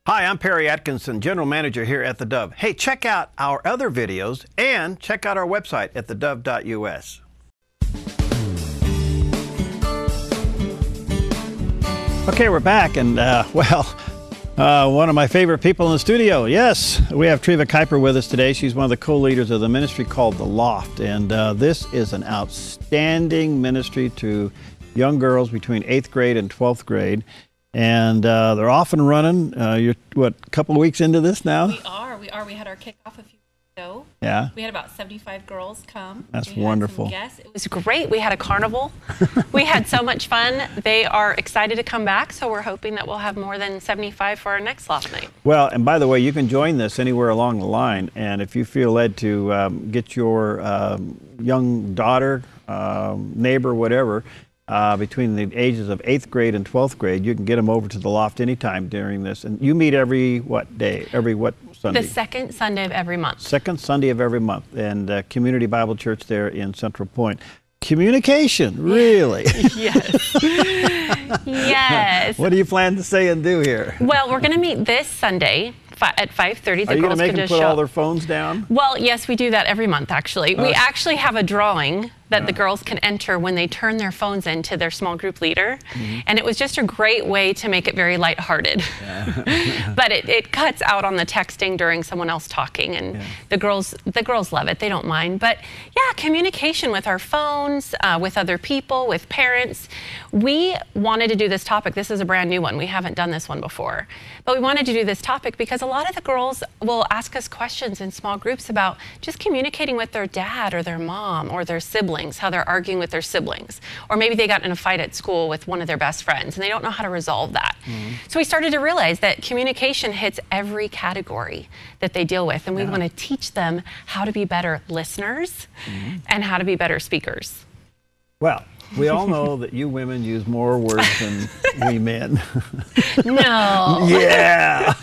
Hi, I'm Perry Atkinson, General Manager here at theDove. Hey, check out our other videos and check out our website at thedove.us. Okay, we're back, and one of my favorite people in the studio. Yes, we have Treva Kuyper with us today. She's one of the co-leaders of the ministry called the Loft, and this is an outstanding ministry to young girls between 8th grade and 12th grade. And they're off and running. You're, what, a couple of weeks into this now? We are. We had our kickoff a few weeks ago. Yeah. We had about 75 girls come. That's wonderful. Yes, it was great. We had a carnival. We had so much fun. They are excited to come back, so we're hoping that we'll have more than 75 for our next Loft night. Well, and by the way, you can join this anywhere along the line. And if you feel led to get your young daughter, neighbor, whatever, between the ages of 8th grade and 12th grade, you can get them over to the Loft anytime during this. And you meet every what day? Every what Sunday? The second Sunday of every month. Second Sunday of every month. And Community Bible Church there in Central Point. Communication, really? Yes. Yes. What do you plan to say and do here? Well, we're going to meet this Sunday at 5:30. Are you going to make them put all their phones down? Well, yes, we do that every month, actually. We actually have a drawing that the girls can enter when they turn their phones in to their small group leader. And it was just a great way to make it very lighthearted. But it cuts out on the texting during someone else talking, and the girls love it. They don't mind. But yeah, communication with our phones, with other people, with parents. We wanted to do this topic. This is a brand new one. We haven't done this one before. But we wanted to do this topic because a lot of the girls will ask us questions in small groups about just communicating with their dad or their mom or their siblings, how they're arguing with their siblings. Or maybe they got in a fight at school with one of their best friends and they don't know how to resolve that. So we started to realize that communication hits every category that they deal with, and we want to teach them how to be better listeners and how to be better speakers. Well, we all know that you women use more words than we men. No. Yeah.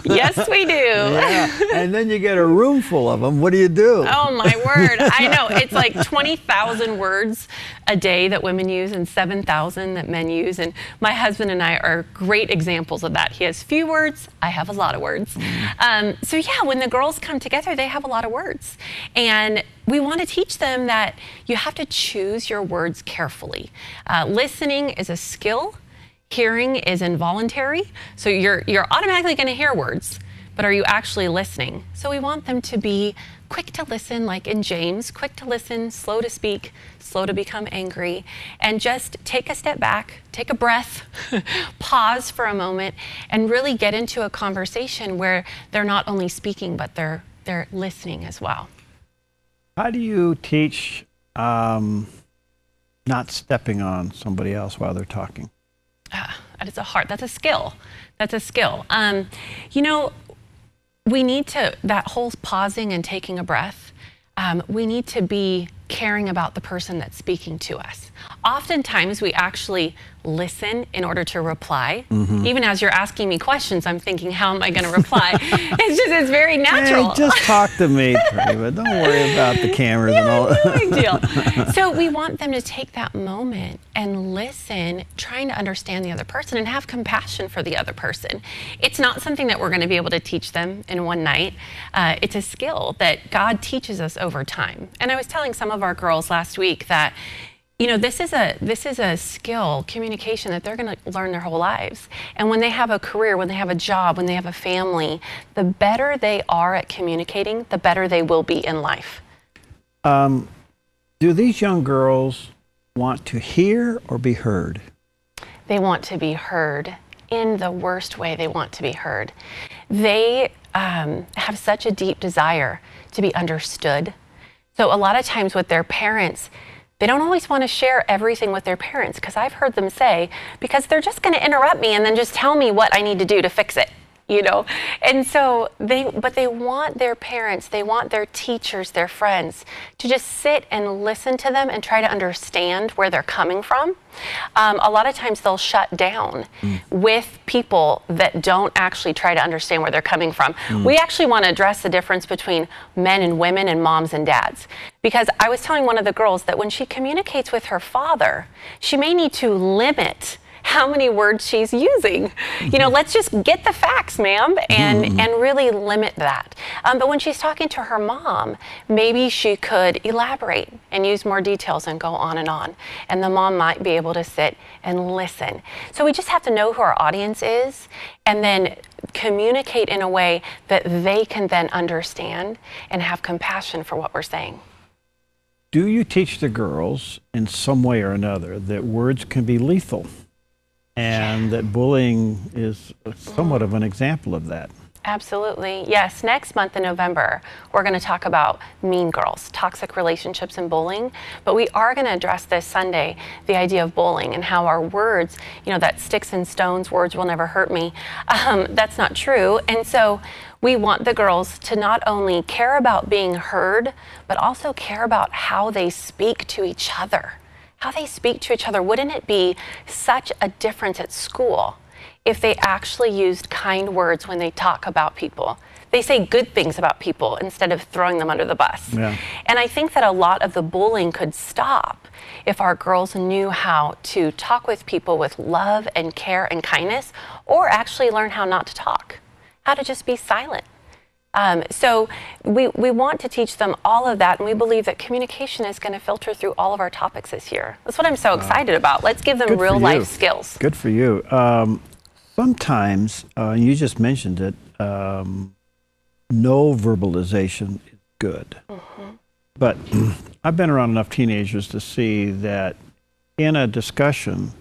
Yes, we do. Yeah. And then you get a room full of them. What do you do? Oh, my word. I know. It's like 20,000 words a day that women use and 7,000 that men use. And my husband and I are great examples of that. He has few words. I have a lot of words. So yeah, when the girls come together, they have a lot of words. And we want to teach them that you have to choose your words carefully. Listening is a skill. Hearing is involuntary. So you're automatically going to hear words, but are you actually listening? So we want them to be quick to listen, like in James, quick to listen, slow to speak, slow to become angry, and just take a step back, take a breath, pause for a moment, and really get into a conversation where they're not only speaking, but they're listening as well. How do you teach not stepping on somebody else while they're talking? That's a skill. That's a skill. You know, we need to, that whole pausing and taking a breath, we need to be caring about the person that's speaking to us. Oftentimes we actually listen in order to reply. Even as you're asking me questions, I'm thinking, how am I going to reply? It's very natural. Hey, just talk to me, Treva. Don't worry about the cameras and all. No big deal. So we want them to take that moment and listen, trying to understand the other person and have compassion for the other person. It's not something that we're going to be able to teach them in one night. It's a skill that God teaches us over time. And I was telling some of our girls last week that, you know, this is a skill, communication, that they're going to learn their whole lives. And when they have a career, when they have a job, when they have a family, the better they are at communicating, the better they will be in life. Do these young girls want to hear or be heard? They want to be heard. In the worst way, they want to be heard. They have such a deep desire to be understood. So a lot of times with their parents, they don't always want to share everything with their parents, because I've heard them say, because they're just going to interrupt me and then just tell me what I need to do to fix it, you know? And so they want their parents, they want their teachers, their friends to just sit and listen to them and try to understand where they're coming from. A lot of times they'll shut down with people that don't actually try to understand where they're coming from. We actually want to address the difference between men and women and moms and dads. Because I was telling one of the girls that when she communicates with her father, she may need to limit how many words she's using. You know, let's just get the facts, ma'am, and really limit that. But when she's talking to her mom, maybe she could elaborate and use more details and go on. And the mom might be able to sit and listen. So we just have to know who our audience is and then communicate in a way that they can then understand and have compassion for what we're saying. Do you teach the girls in some way or another that words can be lethal and that bullying is somewhat of an example of that? Absolutely. Yes. Next month in November, we're going to talk about mean girls, toxic relationships, and bullying. But we are going to address this Sunday, the idea of bullying and how our words, you know, that sticks and stones, words will never hurt me. That's not true. And so we want the girls to not only care about being heard, but also care about how they speak to each other. How they speak to each other. Wouldn't it be such a difference at school if they actually used kind words when they talk about people? They say good things about people instead of throwing them under the bus. Yeah. And I think that a lot of the bullying could stop if our girls knew how to talk with people with love and care and kindness, or actually learn how not to talk, how to just be silent. So we want to teach them all of that, and we believe that communication is going to filter through all of our topics this year. That's what I'm so excited about. Let's give them real life skills. Good for you. Sometimes, you just mentioned it, no verbalization is good. But I've been around enough teenagers to see that in a discussion,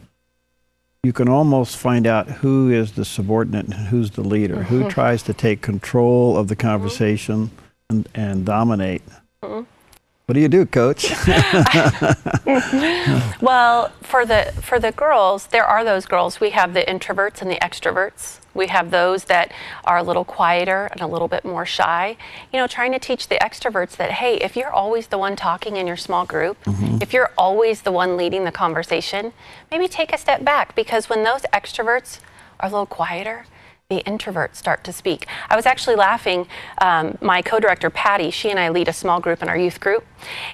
you can almost find out who is the subordinate and who's the leader, who tries to take control of the conversation and dominate. What do you do, Coach? Well, for the girls, there are those girls. We have the introverts and the extroverts. We have those that are a little quieter and a little bit more shy. You know, trying to teach the extroverts that, hey, if you're always the one talking in your small group, if you're always the one leading the conversation, maybe take a step back, because when those extroverts are a little quieter, the introverts start to speak. I was actually laughing. My co-director, Patty, she and I lead a small group in our youth group.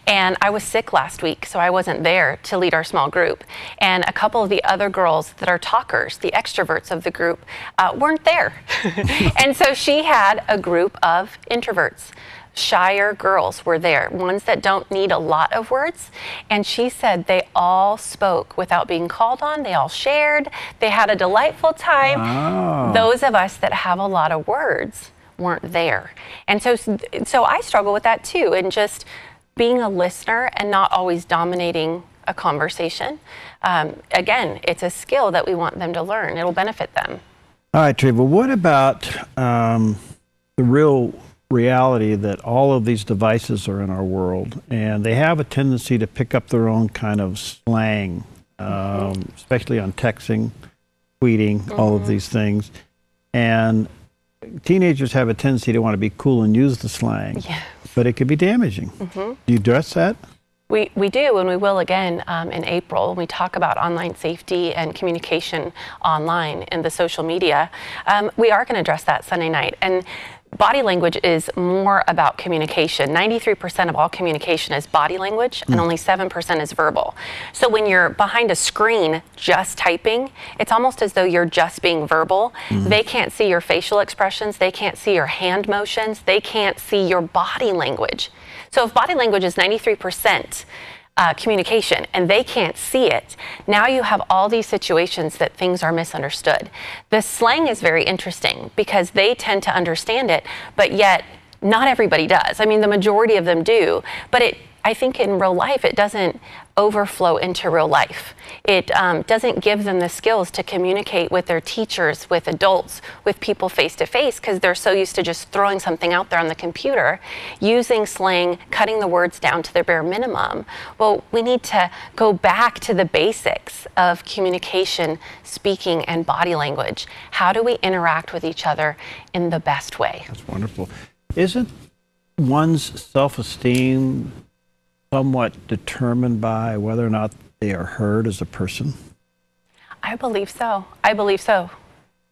And I was sick last week, so I wasn't there to lead our small group. And a couple of the other girls that are talkers, the extroverts of the group, weren't there. And so she had a group of introverts. Shyer girls were there, ones that don't need a lot of words. And she said they all spoke without being called on. They all shared. They had a delightful time. Oh. Those of us that have a lot of words weren't there. And so I struggle with that too, and just being a listener and not always dominating a conversation. Again, it's a skill that we want them to learn. It'll benefit them. All right, Treva, what about the real reality that all of these devices are in our world, and they have a tendency to pick up their own kind of slang, especially on texting, tweeting, all of these things. And teenagers have a tendency to want to be cool and use the slang, but it could be damaging. Do you address that? We do, and we will again in April when we talk about online safety and communication online in the social media. We are going to address that Sunday night. And body language is more about communication. 93% of all communication is body language, and only 7% is verbal. So when you're behind a screen just typing, it's almost as though you're just being verbal. They can't see your facial expressions. They can't see your hand motions. They can't see your body language. So if body language is 93% communication and they can't see it, now you have all these situations that things are misunderstood. The slang is very interesting because they tend to understand it, but yet not everybody does. I mean, the majority of them do, but I think in real life, it doesn't overflow into real life. It doesn't give them the skills to communicate with their teachers, with adults, with people face to face, because they're so used to just throwing something out there on the computer, using slang, cutting the words down to their bare minimum. Well, we need to go back to the basics of communication, speaking, and body language. How do we interact with each other in the best way? That's wonderful. Isn't one's self-esteem somewhat determined by whether or not they are heard as a person? I believe so. I believe so.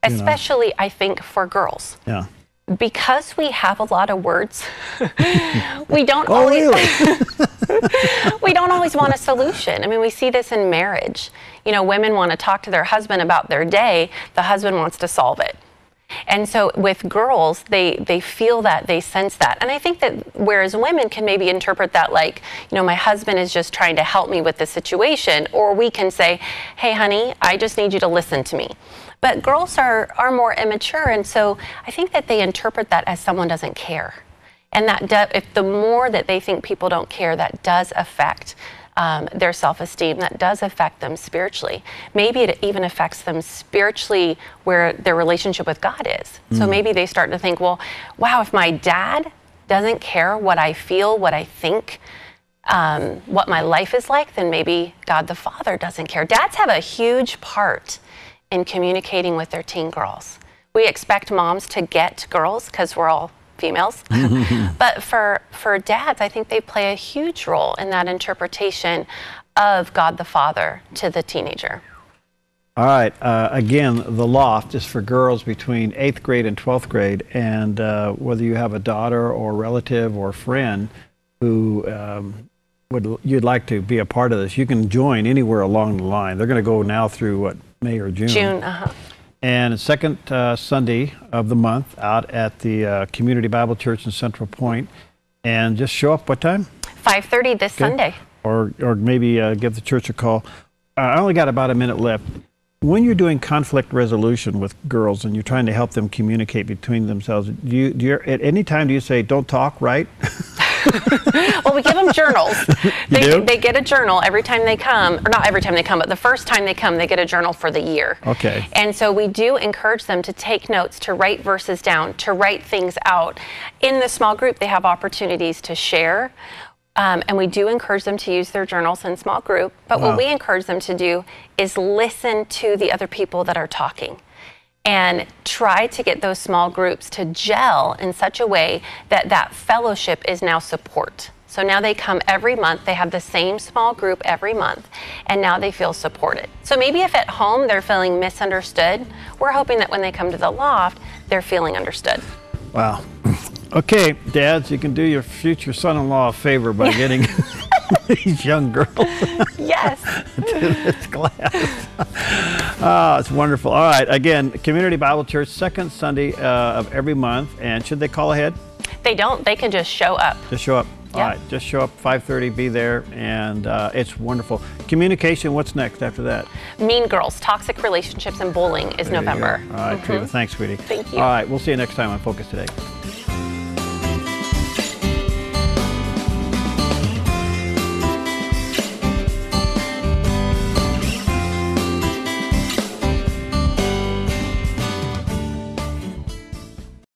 Especially, I think, for girls. Yeah. Because we have a lot of words, we don't Oh, always really? we don't always want a solution. I mean, we see this in marriage. You know, women want to talk to their husband about their day, the husband wants to solve it. And so with girls, they feel that, they sense that. And I think that whereas women can maybe interpret that like, you know, my husband is just trying to help me with the situation, or we can say, hey, honey, I just need you to listen to me. But girls are more immature, and so I think that they interpret that as someone doesn't care. And that if the more that they think people don't care, that does affect their self-esteem, that does affect them spiritually. Maybe it even affects them spiritually where their relationship with God is. So maybe they start to think, well, wow, if my dad doesn't care what I feel, what I think, what my life is like, then maybe God the Father doesn't care. Dads have a huge part in communicating with their teen girls. We expect moms to get girls because we're all females. But for dads, I think they play a huge role in that interpretation of God the Father to the teenager. All right. Again, the Loft is for girls between 8th grade and 12th grade. And whether you have a daughter or relative or friend who you'd like to be a part of this, you can join anywhere along the line. They're going to go now through, what, May or June? June, And it's second Sunday of the month out at the Community Bible Church in Central Point. And just show up, what time? 5:30 this Sunday. Or maybe give the church a call. I only got about a minute left. When you're doing conflict resolution with girls and you're trying to help them communicate between themselves, do you at any time do you say, don't talk, right? Well, we give them journals. They get a journal every time they come, or not every time they come, but the first time they come, they get a journal for the year. Okay. And so we do encourage them to take notes, to write verses down, to write things out. In the small group, they have opportunities to share. And we do encourage them to use their journals in small group. But what we encourage them to do is listen to the other people that are talking and try to get those small groups to gel in such a way that that fellowship is now support. So now they come every month, they have the same small group every month, and now they feel supported. So maybe if at home they're feeling misunderstood, we're hoping that when they come to the Loft, they're feeling understood. Wow. Okay, dads, you can do your future son-in-law a favor by getting these young girls Yes. to this class. Oh, it's wonderful. All right, again, Community Bible Church, second Sunday of every month. And should they call ahead? They don't. They can just show up. Just show up. Yeah. All right, just show up, 5:30, be there, and it's wonderful. Communication, what's next after that? Mean Girls, Toxic Relationships, and Bullying is There you go. November. All right, Treva, thanks, sweetie. Thank you. All right, we'll see you next time on Focus Today.